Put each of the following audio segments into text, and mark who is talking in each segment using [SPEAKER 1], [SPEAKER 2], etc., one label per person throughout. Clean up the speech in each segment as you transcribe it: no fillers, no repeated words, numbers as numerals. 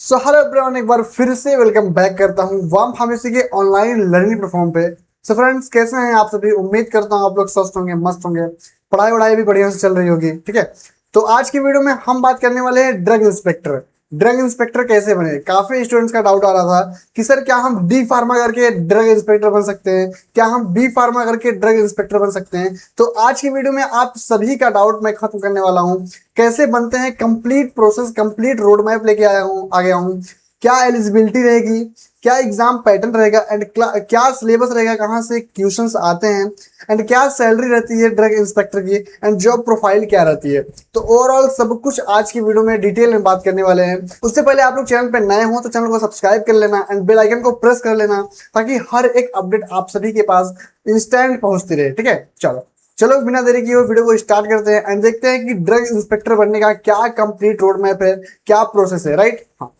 [SPEAKER 1] So hello everyone, एक बार फिर से वेलकम बैक करता हूँ वाम फार्मेसी के ऑनलाइन लर्निंग प्लेटफॉर्म पे। सो फ्रेंड्स, कैसे हैं आप सभी? उम्मीद करता हूँ आप लोग स्वस्थ होंगे, मस्त होंगे, पढ़ाई वढ़ाई भी बढ़िया से चल रही होगी। ठीक है, तो आज की वीडियो में हम बात करने वाले हैं ड्रग इंस्पेक्टर। ड्रग इंस्पेक्टर कैसे बने? काफी स्टूडेंट्स का डाउट आ रहा था कि सर क्या हम डी फार्मा करके ड्रग इंस्पेक्टर बन सकते हैं, क्या हम बी फार्मा करके ड्रग इंस्पेक्टर बन सकते हैं। तो आज की वीडियो में आप सभी का डाउट मैं खत्म करने वाला हूँ। कैसे बनते हैं, complete process, complete road map लेके आ गया हूँ। क्या एलिजिबिलिटी रहेगी, क्या एग्जाम पैटर्न रहेगा, एंड क्या सिलेबस रहेगा, कहाँ से क्वेश्चंस आते हैं, एंड क्या सैलरी रहती है ड्रग इंस्पेक्टर की, एंड जॉब प्रोफाइल क्या रहती है। तो ओवरऑल सब कुछ आज की वीडियो में डिटेल में बात करने वाले हैं। उससे पहले आप लोग चैनल पे नए हो तो चैनल को सब्सक्राइब कर लेना एंड बेल आइकन को प्रेस कर लेना, ताकि हर एक अपडेट आप सभी के पास इंस्टेंट पहुंचती रहे। ठीक है, चलो बिना देरी किए हुए वीडियो को स्टार्ट करते हैं एंड देखते हैं कि ड्रग इंस्पेक्टर बनने का क्या कंप्लीट रोड मैप है, क्या प्रोसेस है। राइट, हाँ।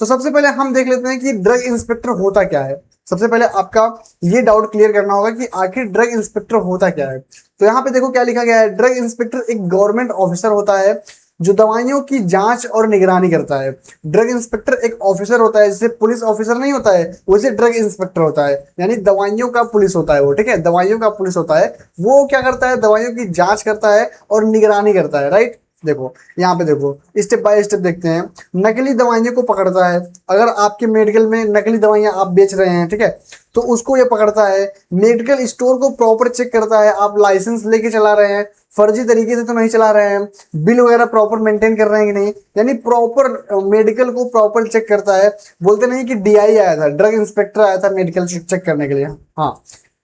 [SPEAKER 1] तो सबसे पहले हम देख लेते हैं कि ड्रग इंस्पेक्टर होता क्या है। सबसे पहले आपका ये डाउट क्लियर करना होगा कि आखिर ड्रग इंस्पेक्टर होता क्या है। तो यहाँ पे देखो क्या लिखा गया है। ड्रग इंस्पेक्टर एक गवर्नमेंट ऑफिसर होता है जो दवाइयों की जांच और निगरानी करता है। ड्रग इंस्पेक्टर एक ऑफिसर होता है, जैसे पुलिस ऑफिसर नहीं होता है वैसे ड्रग इंस्पेक्टर होता है, यानी दवाइयों का पुलिस होता है वो। ठीक है, दवाइयों का पुलिस होता है वो। क्या करता है? दवाइयों की जांच करता है और निगरानी करता है। राइट, देखो यहाँ पे देखो, स्टेप बाय स्टेप देखते हैं। नकली दवाइयों को पकड़ता है। अगर आपके मेडिकल में नकली दवाइयां आप बेच रहे हैं, ठीक है, तो उसको ये पकड़ता है। मेडिकल स्टोर को प्रॉपर चेक करता है, आप लाइसेंस लेके चला रहे हैं, फर्जी तरीके से तो नहीं चला रहे हैं, बिल वगैरह प्रॉपर मेंटेन कर रहे हैं कि नहीं, यानी प्रॉपर मेडिकल को प्रॉपर चेक करता है। बोलते नहीं कि डीआई आया था, ड्रग इंस्पेक्टर आया था मेडिकल चेक करने के लिए। हाँ,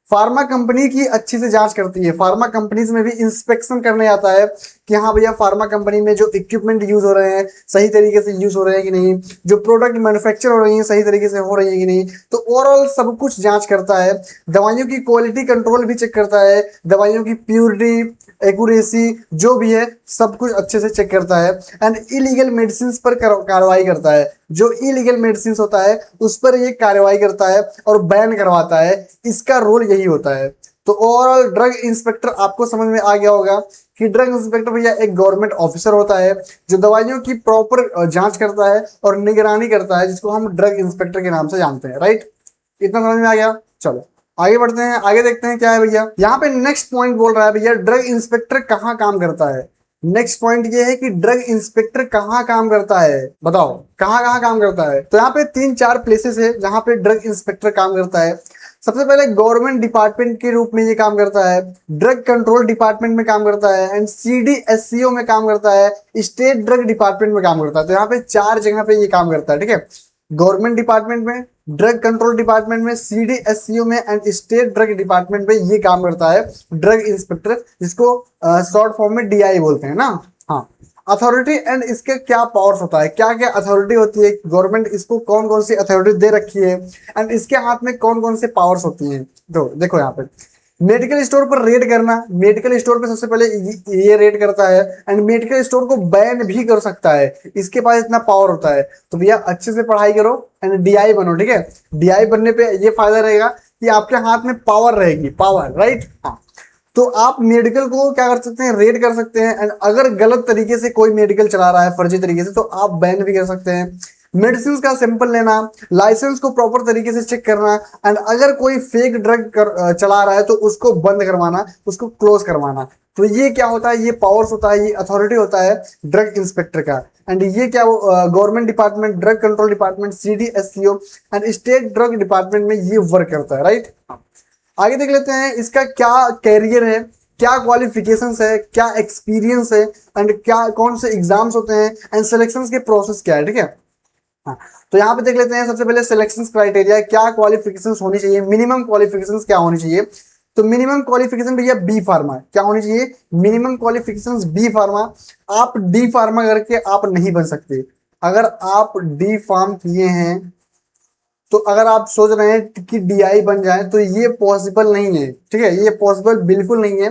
[SPEAKER 1] फार्मा कंपनी की अच्छी से जांच करती है। फार्मा कंपनीज में भी इंस्पेक्शन करने आता है कि हाँ भैया, फार्मा कंपनी में जो इक्विपमेंट यूज हो रहे हैं सही तरीके से यूज हो रहे हैं कि नहीं, जो प्रोडक्ट मैन्युफैक्चर हो रही है सही तरीके से हो रही है कि नहीं। तो ओवरऑल सब कुछ जांच करता है। दवाइयों की क्वालिटी कंट्रोल भी चेक करता है। दवाइयों की प्योरिटी, एक्यूरेसी जो भी है सब कुछ अच्छे से चेक करता है। एंड इलीगल मेडिसिन पर कार्रवाई करता है। जो इलीगल मेडिसिन होता है उस पर ये कार्रवाई करता है और बैन करवाता है। इसका रोल यही होता है। तो ओवरऑल ड्रग इंस्पेक्टर आपको समझ में आ गया होगा कि ड्रग इंस्पेक्टर भैया एक गवर्नमेंट ऑफिसर होता है जो दवाइयों की प्रॉपर जांच करता है और निगरानी करता है, जिसको हम ड्रग इंस्पेक्टर के नाम से जानते हैं। राइट, इतना समझ में आ गया? चलो आगे बढ़ते हैं, आगे देखते हैं क्या है भैया। यहाँ पे नेक्स्ट पॉइंट बोल रहा है भैया, ड्रग इंस्पेक्टर कहाँ काम करता है। नेक्स्ट पॉइंट ये है कि ड्रग इंस्पेक्टर कहाँ काम करता है। बताओ कहाँ कहाँ काम करता है। तो यहाँ पे 3-4 प्लेसेस है जहाँ पे ड्रग इंस्पेक्टर काम करता है। सबसे पहले गवर्नमेंट डिपार्टमेंट के रूप में ये काम करता है, ड्रग कंट्रोल डिपार्टमेंट में काम करता है, एंड CDSCO में काम करता है, स्टेट ड्रग डिपार्टमेंट में काम करता है। तो यहाँ पे 4 जगह पे ये काम करता है। ठीक है, गवर्नमेंट डिपार्टमेंट में, ड्रग कंट्रोल डिपार्टमेंट में, CDSCO में, एंड स्टेट ड्रग डिपार्टमेंट में ये काम करता है ड्रग इंस्पेक्टर, जिसको शॉर्ट फॉर्म में DI बोलते हैं ना। हाँ, अथॉरिटी एंड इसके क्या पावर्स होता है, क्या क्या अथॉरिटी होती है, गवर्नमेंट इसको कौन कौन सी अथॉरिटी दे रखी है, एंड इसके हाथ में कौन कौन से पावर्स होती हैं। तो देखो यहाँ पे मेडिकल स्टोर पर रेड करना। मेडिकल स्टोर पे सबसे पहले ये रेड करता है एंड मेडिकल स्टोर को बैन भी कर सकता है। इसके पास इतना पावर होता है। तो भैया अच्छे से पढ़ाई करो एंड DI बनो। ठीक है, DI बनने पे ये फायदा रहेगा कि आपके हाथ में पावर रहेगी, पावर। राइट, हाँ। तो आप मेडिकल को क्या कर सकते हैं? रेड कर सकते हैं। एंड अगर गलत तरीके से कोई मेडिकल चला रहा है फर्जी तरीके से, तो आप बैन भी कर सकते हैं। मेडिसिन का सैंपल लेना, लाइसेंस को प्रॉपर तरीके से चेक करना, एंड अगर कोई फेक ड्रग चला रहा है तो उसको बंद करवाना, उसको क्लोज करवाना। तो ये क्या होता है? ये पावर्स होता है, ये अथॉरिटी होता है ड्रग इंस्पेक्टर का। एंड ये क्या government department, drug control department, CDSCO and state drug department में ये वर्क करता है। राइट, आगे देख लेते हैं इसका क्या कैरियर है, क्या क्वालिफिकेशंस है, क्या एक्सपीरियंस है, एंड क्या कौन से एग्जाम्स होते हैं, एंड सिलेक्शंस के प्रोसेस क्या है। ठीक है, हाँ। तो यहाँ पे देख लेते हैं सबसे पहले सिलेक्शन क्राइटेरिया, क्या क्वालिफिकेशंस होनी चाहिए, मिनिमम क्वालिफिकेशंस क्या होनी चाहिए। तो मिनिमम क्वालिफिकेशन भैया बी फार्मा क्या होनी चाहिए? Minimum qualifications B pharma. आप डी फार्मा करके आप नहीं बन सकते। अगर आप डी फार्म किए हैं तो अगर आप सोच रहे हैं कि DI बन जाए तो ये पॉसिबल नहीं है। ठीक है, ये पॉसिबल बिल्कुल नहीं है,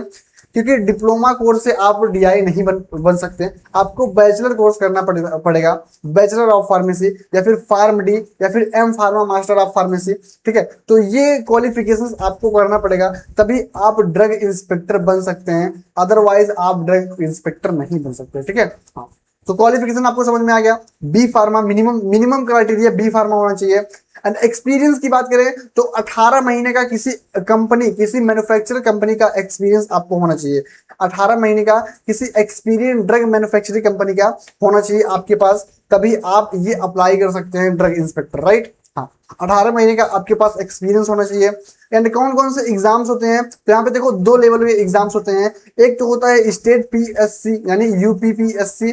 [SPEAKER 1] क्योंकि डिप्लोमा कोर्स से आप DI नहीं बन सकते। आपको बैचलर कोर्स करना पड़ेगा, बैचलर ऑफ फार्मेसी, या फिर फार्म डी, या फिर M pharma master of pharmacy. ठीक है, तो ये क्वालिफिकेशंस आपको करना पड़ेगा, तभी आप ड्रग इंस्पेक्टर बन सकते हैं। अदरवाइज आप ड्रग इंस्पेक्टर नहीं बन सकते। ठीक है, हाँ। तो क्वालिफिकेशन आपको समझ में आ गया, B pharma, minimum criteria B pharma होना चाहिए। एंड एक्सपीरियंस की बात करें तो 18 महीने का किसी कंपनी, किसी मैन्युफैक्चरर कंपनी का एक्सपीरियंस आपको होना चाहिए। 18 महीने का किसी एक्सपीरियंस ड्रग मैन्युफैक्चरिंग कंपनी का होना चाहिए आपके पास, तभी आप ये अप्लाई कर सकते हैं ड्रग इंस्पेक्टर, राइट। हाँ, 18 महीने का आपके पास एक्सपीरियंस होना चाहिए। एंड कौन कौन से एग्जाम्स होते हैं, तो यहाँ पे देखो 2 लेवल में एग्जाम्स होते हैं। एक तो होता है स्टेट पीएससी यानी यूपीपीएससी,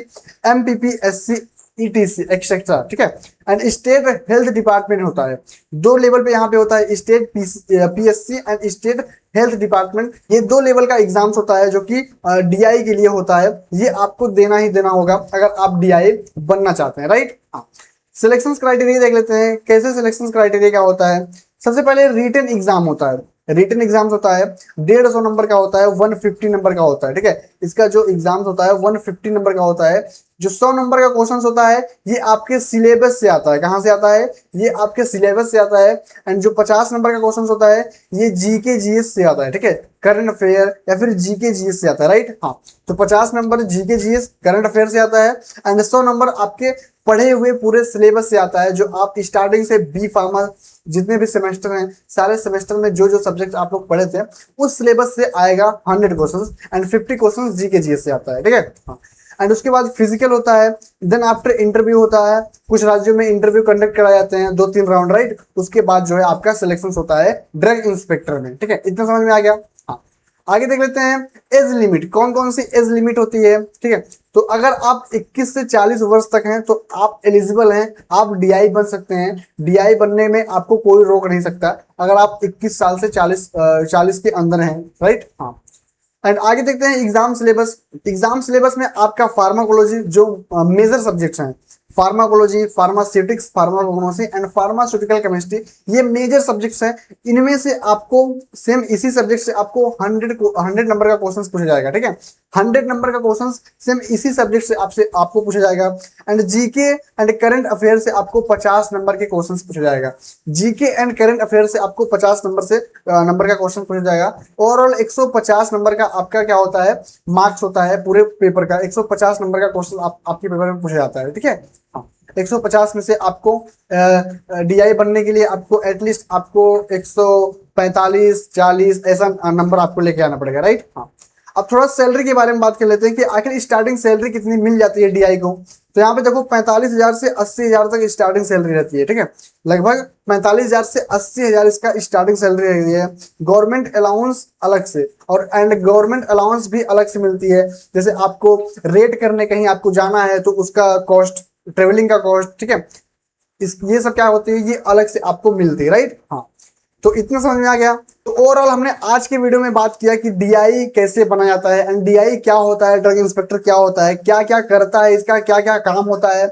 [SPEAKER 1] एमपीपीएससी, ईटीसी एक्सेट्रा, ठीक है। एंड स्टेट हेल्थ डिपार्टमेंट होता है। 2 लेवल पे यहाँ पे होता है, state PSC and state health department. ये 2 लेवल का एग्जाम्स होता है जो कि डीआई के लिए होता है। ये आपको देना ही देना होगा अगर आप डीआई बनना चाहते हैं, राइट। हाँ, सिलेक्शन क्राइटेरिया देख लेते हैं, कैसे सिलेक्शन क्राइटेरिया क्या होता है। सबसे पहले रिटन एग्जाम होता है। रिटन एग्जाम्स होता है 150 नंबर का होता है, 150 नंबर का होता है, ठीक है। इसका जो एग्जाम्स होता है 150 नंबर का होता है। जो 100 नंबर का क्वेश्चन होता है ये आपके सिलेबस से आता है। कहाँ से आता है, ये आपके सिलेबस से आता है। एंड जो 50 नंबर का क्वेश्चन होता है ये जीके जीएस से आता है, ठीक है, करंट अफेयर या फिर जीके जीएस से आता है, राइट। हाँ, तो 50 number GK GS current affair से आता है। एंड 100 नंबर आपके पढ़े हुए पूरे सिलेबस से आता है, जो आप स्टार्टिंग से बी फार्मा जितने भी सेमेस्टर हैं, सारे सेमेस्टर में जो जो सब्जेक्ट आप लोग पढ़े थे उस सिलेबस से आएगा 100 questions. And 50 questions GK GS से आता है, ठीक है। हाँ, एंड उसके बाद फिजिकल होता है। देन आफ्टर इंटरव्यू होता है। कुछ राज्यों में इंटरव्यू कंडक्ट कराए जाते हैं 2-3 राउंड, राइट। उसके बाद जो है आपका सिलेक्शन होता है ड्रग इंस्पेक्टर में, ठीक है। इतना समझ में आ गया। हाँ, आगे देख लेते हैं एज लिमिट, कौन कौन सी एज लिमिट होती है, ठीक है। तो अगर आप 21 से 40 वर्ष तक हैं तो आप एलिजिबल हैं, आप डीआई बन सकते हैं। डीआई बनने में आपको कोई रोक नहीं सकता अगर आप 21 साल से 40 के अंदर हैं, राइट। हाँ, एंड आगे देखते हैं एग्जाम सिलेबस। एग्जाम सिलेबस में आपका फार्माकोलॉजी जो मेजर सब्जेक्ट्स हैं, pharmacology, pharmaceutics, pharmacognosy and pharmaceutical chemistry, ये मेजर सब्जेक्ट्स हैं। इनमें से आपको सेम इसी सब्जेक्ट से आपको 100 नंबर का क्वेश्चन पूछा जाएगा, ठीक है। 100 नंबर का क्वेश्चन सेम इसी सब्जेक्ट से आपको पूछा जाएगा। And GK and current affair से आपको 50 नंबर के क्वेश्चन पूछा जाएगा। जीके एंड करंट अफेयर से आपको 50 नंबर का क्वेश्चन पूछा जाएगा। ओवरऑल 150 नंबर का आपका क्या होता है, मार्क्स होता है पूरे पेपर का। 150 नंबर का क्वेश्चन आपके पेपर में पूछा जाता है, ठीक है। 150 में से आपको डीआई बनने के लिए आपको एटलीस्ट आपको 145 40 ऐसा नंबर आपको लेके आना पड़ेगा, राइट। हाँ, अब थोड़ा सैलरी के बारे में बात कर लेते हैं कि आखिर स्टार्टिंग सैलरी कितनी मिल जाती है डीआई को। तो यहाँ पे देखो 45,000 से 80,000 तक स्टार्टिंग सैलरी रहती है, ठीक है। लगभग 45,000 से 80,000 इसका स्टार्टिंग सैलरी रहती है। गवर्नमेंट अलाउंस अलग से, और एंड गवर्नमेंट अलाउंस भी अलग से मिलती है। जैसे आपको रेट करने कहीं आपको जाना है तो उसका कॉस्ट, ट्रेवलिंग का कॉस्ट, ठीक है, ये सब क्या होती है, ये अलग से आपको मिलती है, राइट। हाँ, तो इतना समझ में आ गया। तो ओवरऑल हमने आज के वीडियो में बात किया कि डीआई कैसे बना जाता है एंड डीआई क्या होता है, ड्रग इंस्पेक्टर क्या होता है, क्या क्या करता है, इसका क्या क्या काम होता है,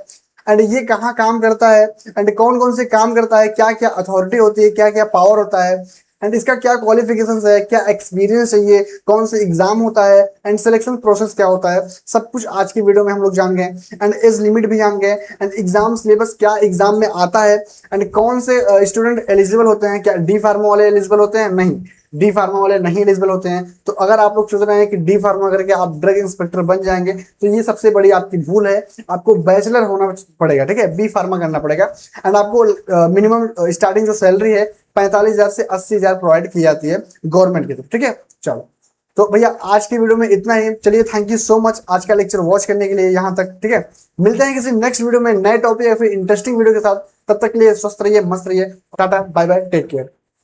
[SPEAKER 1] एंड ये कहाँ काम करता है, एंड कौन कौन से काम करता है, क्या क्या अथॉरिटी होती है, क्या क्या पावर होता है, एंड इसका क्या क्वालिफिकेशन है, क्या एक्सपीरियंस चाहिए, कौन से एग्जाम होता है, एंड सिलेक्शन प्रोसेस क्या होता है, सब कुछ आज की वीडियो में हम लोग जान गए। एंड एज लिमिट भी जान गए, एंड एग्जाम सिलेबस क्या एग्जाम में आता है, एंड कौन से स्टूडेंट एलिजिबल होते हैं, क्या डी फार्मा वाले एलिजिबल होते हैं, नहीं डी फार्मा वाले नहीं एलिजिबल होते हैं। तो अगर आप लोग सोच रहे हैं कि डी फार्मा करके आप ड्रग इंस्पेक्टर बन जाएंगे तो ये सबसे बड़ी आपकी भूल है। आपको बैचलर होना पड़ेगा, ठीक है, बी फार्मा करना पड़ेगा। एंड आपको मिनिमम स्टार्टिंग जो सैलरी है 45,000 से 80,000 प्रोवाइड की जाती है गवर्नमेंट की तरफ, ठीक है। चलो तो भैया आज की वीडियो में इतना ही। चलिए, थैंक यू सो मच आज का लेक्चर वॉच करने के लिए यहाँ तक, ठीक है। मिलते हैं किसी नेक्स्ट वीडियो में नए टॉपिक या फिर इंटरेस्टिंग वीडियो के साथ। तब तक के लिए स्वस्थ रहिए, मस्त रहिए, tata bye bye, take care.